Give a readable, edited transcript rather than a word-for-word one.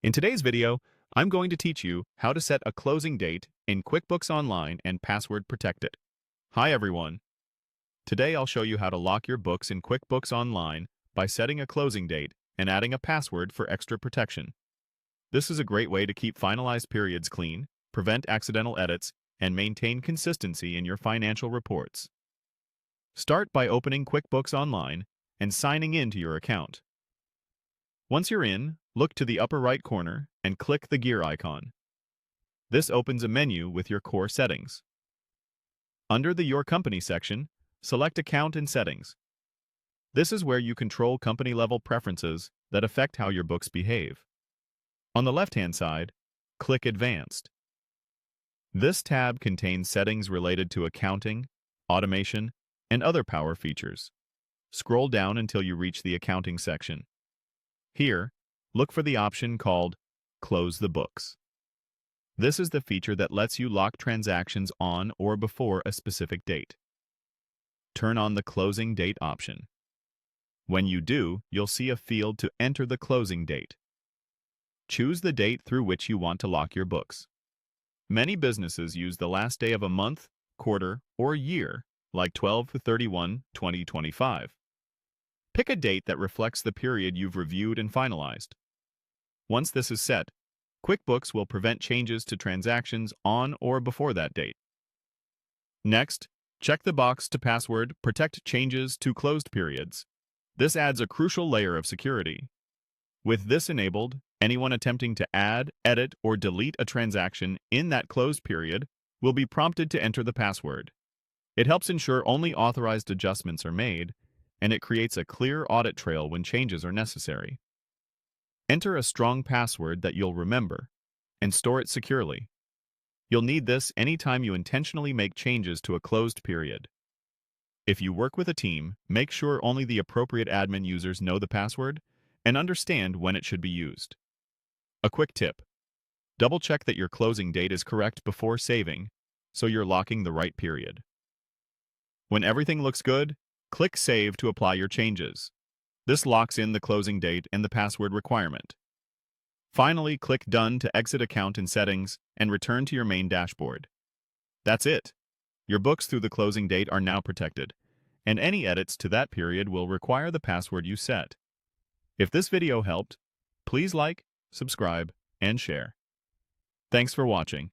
In today's video, I'm going to teach you how to set a closing date in QuickBooks Online and password protect it. Hi everyone. Today I'll show you how to lock your books in QuickBooks Online by setting a closing date and adding a password for extra protection. This is a great way to keep finalized periods clean, prevent accidental edits, and maintain consistency in your financial reports. Start by opening QuickBooks Online and signing in to your account. Once you're in, look to the upper right corner and click the gear icon. This opens a menu with your core settings. Under the Your Company section, select Account and Settings. This is where you control company-level preferences that affect how your books behave. On the left-hand side, click Advanced. This tab contains settings related to accounting, automation, and other power features. Scroll down until you reach the Accounting section. Here, look for the option called Close the Books. This is the feature that lets you lock transactions on or before a specific date. Turn on the Closing Date option. When you do, you'll see a field to enter the closing date. Choose the date through which you want to lock your books. Many businesses use the last day of a month, quarter, or year, like 12/31/2025. Pick a date that reflects the period you've reviewed and finalized. Once this is set, QuickBooks will prevent changes to transactions on or before that date. Next, check the box to password protect changes to closed periods. This adds a crucial layer of security. With this enabled, anyone attempting to add, edit, or delete a transaction in that closed period will be prompted to enter the password. It helps ensure only authorized adjustments are made, and it creates a clear audit trail when changes are necessary. Enter a strong password that you'll remember, and store it securely. You'll need this anytime you intentionally make changes to a closed period. If you work with a team, make sure only the appropriate admin users know the password and understand when it should be used. A quick tip: double-check that your closing date is correct before saving, so you're locking the right period. When everything looks good, click Save to apply your changes. This locks in the closing date and the password requirement. Finally, click Done to exit Account and Settings and return to your main dashboard. That's it. Your books through the closing date are now protected, and any edits to that period will require the password you set. If this video helped, please like, subscribe, and share. Thanks for watching.